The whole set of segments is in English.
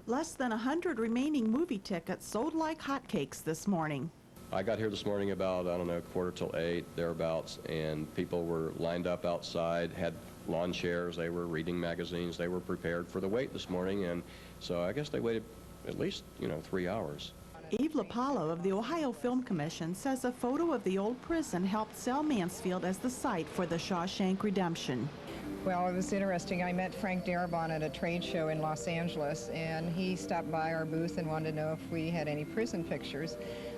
Less than 100 remaining movie tickets sold like hotcakes this morning. I got here this morning about, I don't know, 7:45, thereabouts, and people were lined up outside, had lawn chairs, they were reading magazines, they were prepared for the wait this morning, and so I guess they waited at least, 3 hours. Eve LaPalo of the Ohio Film Commission says a photo of the old prison helped sell Mansfield as the site for the Shawshank Redemption. Well, it was interesting. I met Frank Darabont at a trade show in Los Angeles, and he stopped by our booth and wanted to know if we had any prison pictures.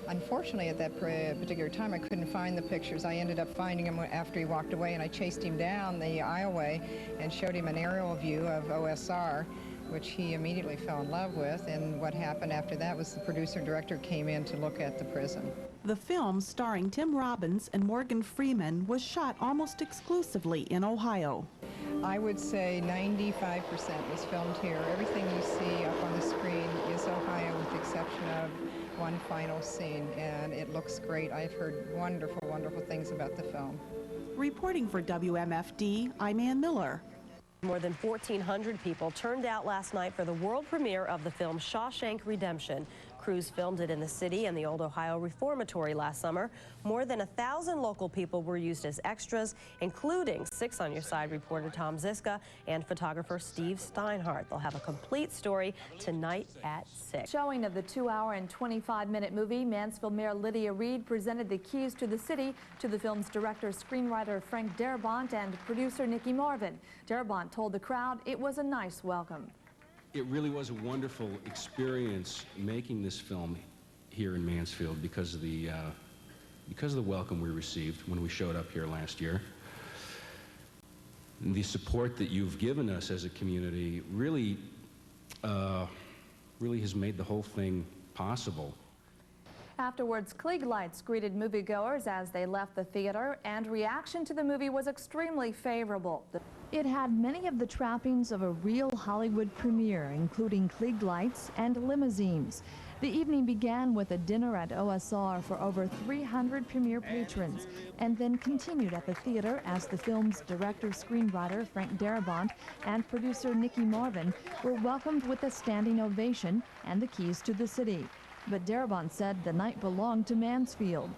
Unfortunately, at that particular time, I couldn't find the pictures. I ended up finding them after he walked away, and I chased him down the aisleway and showed him an aerial view of OSR, which he immediately fell in love with. And what happened after that was the producer-director came in to look at the prison. The film, starring Tim Robbins and Morgan Freeman, was shot almost exclusively in Ohio. I would say 95% was filmed here. Everything you see up on the screen is Ohio, with the exception of one final scene, and it looks great. I've heard wonderful, wonderful things about the film. Reporting for WMFD, I'm Ann Miller. More than 1,400 people turned out last night for the world premiere of the film Shawshank Redemption. Crews filmed it in the city and the Old Ohio Reformatory last summer. More than 1,000 local people were used as extras, including 6 on Your Side reporter Tom Ziska and photographer Steve Steinhardt. They'll have a complete story tonight at 6. Showing of the 2-hour and 25-minute movie, Mansfield Mayor Lydia Reed presented the keys to the city to the film's director, screenwriter Frank Darabont and producer Nikki Marvin. Darabont told the crowd it was a nice welcome. It really was a wonderful experience making this film here in Mansfield because of the welcome we received when we showed up here last year. And the support that you've given us as a community really has made the whole thing possible. Afterwards, Klieg lights greeted moviegoers as they left the theater, and reaction to the movie was extremely favorable. It had many of the trappings of a real Hollywood premiere, including Klieg lights and limousines. The evening began with a dinner at OSR for over 300 premiere patrons, and then continued at the theater as the film's director-screenwriter Frank Darabont and producer Nikki Marvin were welcomed with a standing ovation and the keys to the city. But Darabont said the night belonged to Mansfield.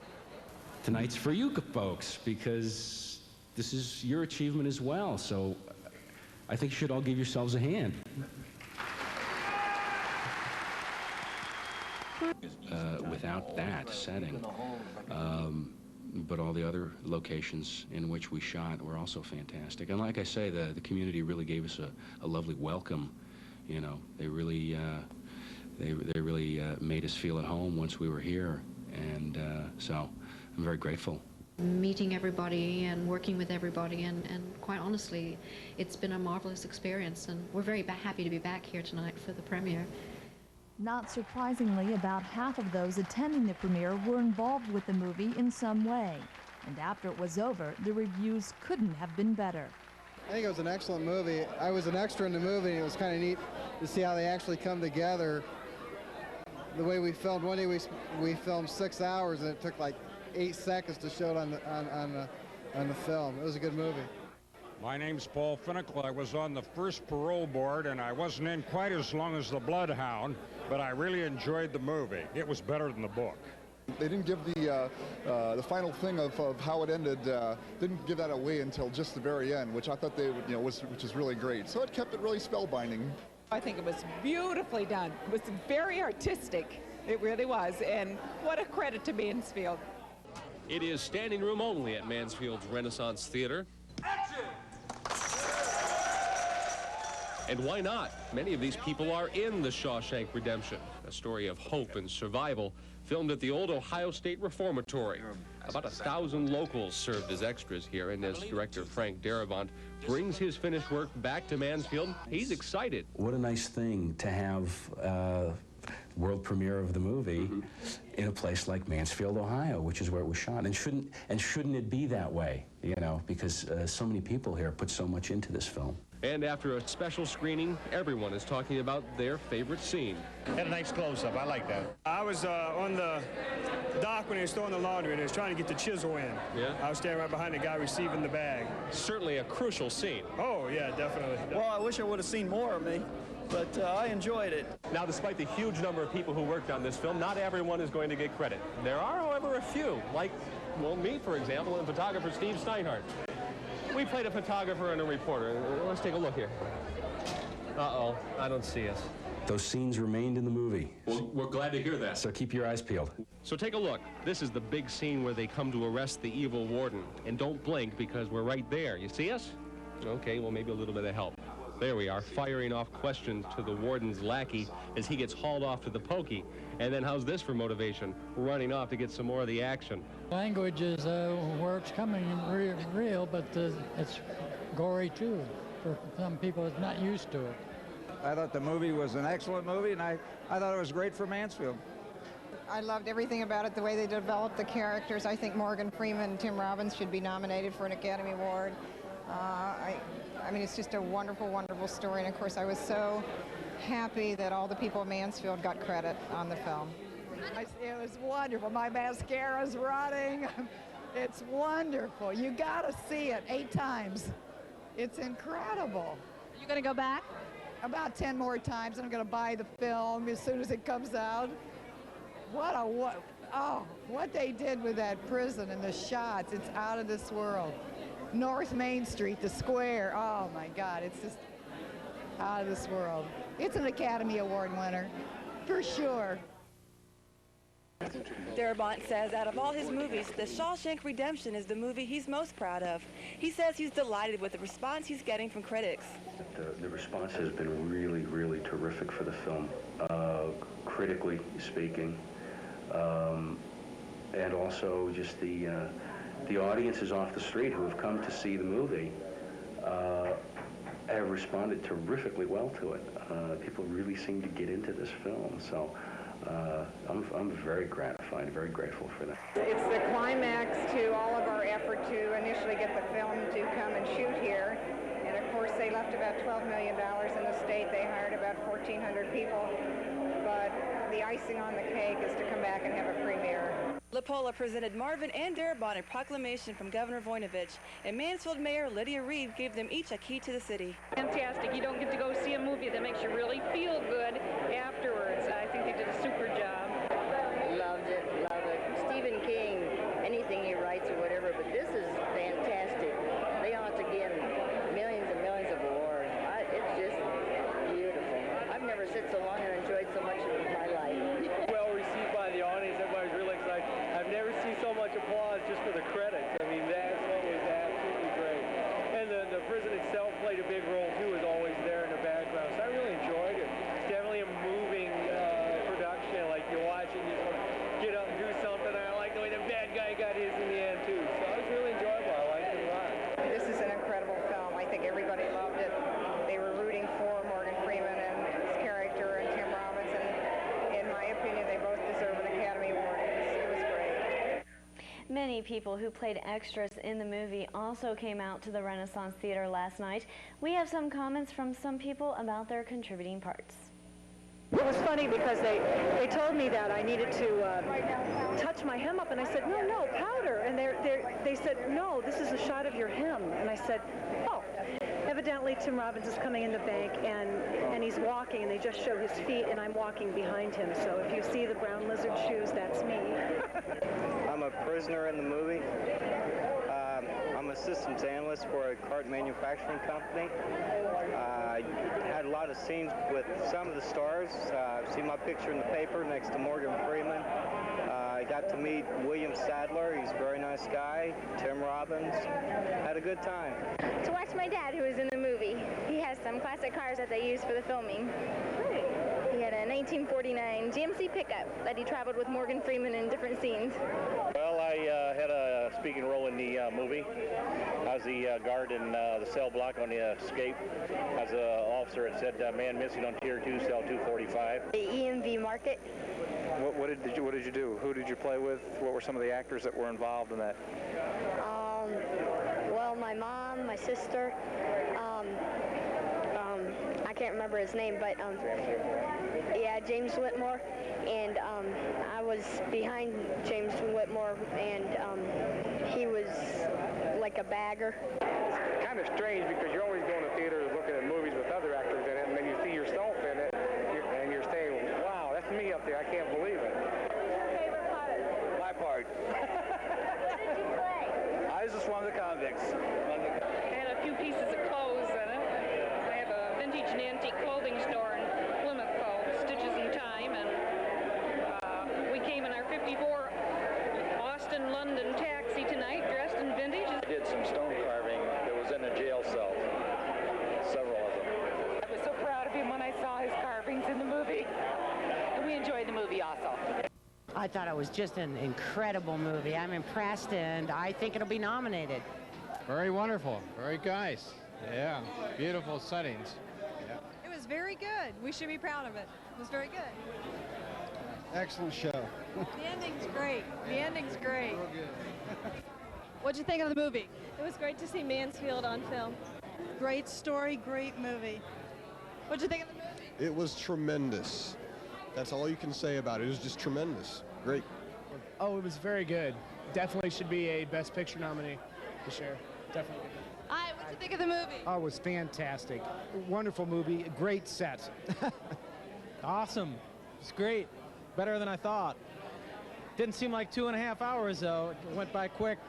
Tonight's for you folks, because this is your achievement as well, so I think you should all give yourselves a hand. Without that setting, but all the other locations in which we shot were also fantastic. And like I say, the community really gave us a lovely welcome. You know, they really made us feel at home once we were here, and so I'm very grateful. Meeting everybody and working with everybody, and quite honestly, it's been a marvelous experience, and we're very happy to be back here tonight for the premiere. Not surprisingly, about half of those attending the premiere were involved with the movie in some way. And after it was over, the reviews couldn't have been better. I think it was an excellent movie. I was an extra in the movie, and it was kind of neat to see how they actually come together. The way we filmed, one day we filmed 6 hours, and it took like 8 seconds to show it on the film. It was a good movie. My name's Paul Finnicle. I was on the first parole board, and I wasn't in quite as long as the Bloodhound, but I really enjoyed the movie. It was better than the book. They didn't give the final thing of how it ended, didn't give that away until just the very end, which I thought they would, which is really great. So it kept it really spellbinding. I think it was beautifully done. It was very artistic. It really was, and what a credit to Mansfield. It is standing room only at Mansfield's Renaissance Theater. Action! And why not? Many of these people are in the Shawshank Redemption, a story of hope and survival, filmed at the Old Ohio State Reformatory. About 1,000 locals served as extras here, and as director Frank Darabont brings his finished work back to Mansfield, he's excited. What a nice thing to have world premiere of the movie in a place like Mansfield, Ohio, which is where it was shot. And shouldn't it be that way, because so many people here put so much into this film. And after a special screening, everyone is talking about their favorite scene. Had a nice close-up. I like that. I was on the dock when they was throwing the laundry, and they was trying to get the chisel in. Yeah? I was standing right behind the guy receiving the bag. Certainly a crucial scene. Oh, yeah, definitely. Well, I wish I would have seen more of me. but I enjoyed it. Now, despite the huge number of people who worked on this film, not everyone is going to get credit. There are, however, a few, like, well, me, for example, and photographer Steve Steinhardt. We played a photographer and a reporter. Let's take a look here. Uh-oh, I don't see us. Those scenes remained in the movie. Well, we're glad to hear that. So keep your eyes peeled. So take a look. This is the big scene where they come to arrest the evil warden. And don't blink because we're right there. You see us? Okay, well, maybe a little bit of help. There we are, firing off questions to the warden's lackey as he gets hauled off to the pokey. And then how's this for motivation? Running off to get some more of the action. Language is where it's coming real, but it's gory too. For some people, it's not used to it. I thought the movie was an excellent movie, and I thought it was great for Mansfield. I loved everything about it, the way they developed the characters. I think Morgan Freeman and Tim Robbins should be nominated for an Academy Award. I mean, it's just a wonderful, wonderful story. And of course, I was so happy that all the people of Mansfield got credit on the film. It was wonderful. My mascara's running. It's wonderful. You gotta see it 8 times. It's incredible. You gonna go back? About 10 more times. I'm gonna buy the film as soon as it comes out. What they did with that prison and the shots, it's out of this world. North Main Street, the square, oh my God, it's just out of this world. It's an Academy Award winner, for sure. Darabont says out of all his movies, The Shawshank Redemption is the movie he's most proud of. He says he's delighted with the response he's getting from critics. The response has been really, really terrific for the film, critically speaking, and also just the audiences off the street who have come to see the movie have responded terrifically well to it. People really seem to get into this film, so I'm very gratified, very grateful for that. It's the climax to all of our effort to initially get the film to come and shoot here. And of course, they left about $12 million in the state. They hired about 1,400 people. But the icing on the cake is to come back and have a premiere. LaPolla presented Marvin and Darabont a proclamation from Governor Voinovich, and Mansfield Mayor Lydia Reed gave them each a key to the city. Fantastic. You don't get to go see a movie that makes you really feel good afterwards. I think they did a super job. Loved it, love it. Stephen King, anything he writes or whatever, but this is fantastic. They ought to get millions and millions of awards. It's just beautiful. I've never sit so long and enjoyed so much of my life. Well received by the audience. Everybody's really excited. I've never seen so much applause just for the credits. I mean, that's what was absolutely great. And the prison itself played a big role, too, is always there in the background. So I really enjoyed it. It's definitely a moving production. Like, you're watching, you just want to get up and do something. I like the way the bad guy got his in the end, too. So it was really enjoyable. I liked it a lot. This is an incredible film. I think everybody loved it. They were rooting for Morgan Freeman and his character and Tim Robbins, and in my opinion, they both deserve an Academy Award. It was great. Many people who played extras in the movie also came out to the Renaissance Theater last night. We have some comments from some people about their contributing parts. It was funny because they told me that I needed to touch my hem up, and I said, no, powder. And they said, no, this is a shot of your hem. And I said, oh. Evidently, Tim Robbins is coming in the bank, and he's walking, and they just show his feet, and I'm walking behind him. So if you see the brown lizard shoes, that's me. I'm a prisoner in the movie. I'm a systems analyst for a cart manufacturing company. I had a lot of scenes with some of the stars. I've seen my picture in the paper next to Morgan Freeman. I got to meet William Sadler. He's a very nice guy. Tim Robbins. Had a good time. To watch my dad, who was in the movie. He has some classic cars that they used for the filming. Great. He had a 1949 GMC pickup that he traveled with Morgan Freeman in different scenes. Well, I had a speaking role in the movie. I was the guard in the cell block on the escape. I was an officer that said, man missing on Tier 2, cell 245. The EMV market. What did you do? Who did you play with? What were some of the actors that were involved in that? Well, my mom, my sister, I can't remember his name, but yeah, James Whitmore, and I was behind James Whitmore, and he was like a bagger. It's kind of strange because you're always going to theaters looking at movies with other actors in it, and then you see yourself in an antique clothing store in Plymouth called Stitches in Time, and we came in our 54 Austin-London taxi tonight, dressed in vintage. I did some stone carving that was in a jail cell, several of them. I was so proud of him when I saw his carvings in the movie. And we enjoyed the movie also. I thought it was just an incredible movie. I'm impressed, and I think it'll be nominated. Very wonderful. Very nice. Yeah. Beautiful settings. Yeah. It was very good. We should be proud of it. It was very good. Excellent show. The ending's great. The ending's great. Real good. What'd you think of the movie? It was great to see Mansfield on film. Great story, great movie. What'd you think of the movie? It was tremendous. That's all you can say about it. It was just tremendous. Great. Oh, it was very good. Definitely should be a Best Picture nominee this year. Definitely. Hi, what'd you think of the movie? Oh, it was fantastic. Wonderful movie. Great set. Awesome. It's great. Better than I thought. Didn't seem like 2.5 hours, though. It went by quick.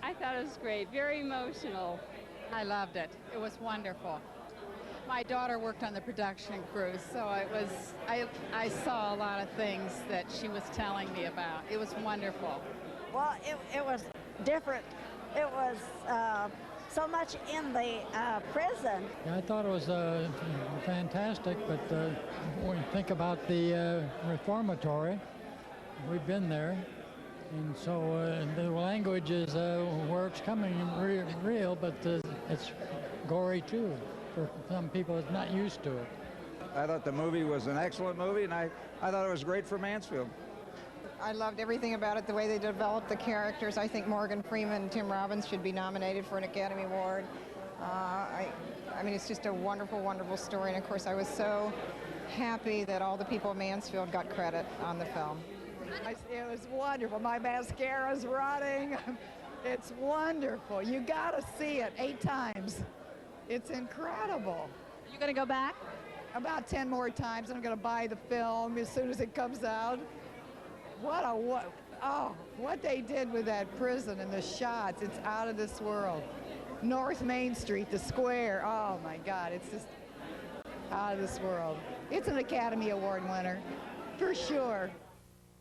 I thought it was great. Very emotional. I loved it. It was wonderful. My daughter worked on the production crew, so I saw a lot of things that she was telling me about. It was wonderful. Well, it was different. It was so much in the prison. Yeah, I thought it was fantastic, but when you think about the reformatory, we've been there, and so the language is where it's coming real, but it's gory too. For some people that's not used to it. I thought the movie was an excellent movie, and I thought it was great for Mansfield. I loved everything about it, the way they developed the characters. I think Morgan Freeman and Tim Robbins should be nominated for an Academy Award. I mean, it's just a wonderful, wonderful story, and of course I was so happy that all the people of Mansfield got credit on the film. It was wonderful. My mascara's running. It's wonderful. You gotta see it 8 times. It's incredible. You gonna go back? About 10 more times. I'm gonna buy the film as soon as it comes out. What they did with that prison and the shots, it's out of this world. North Main Street, the square, oh my God, it's just out of this world. It's an Academy Award winner, for sure.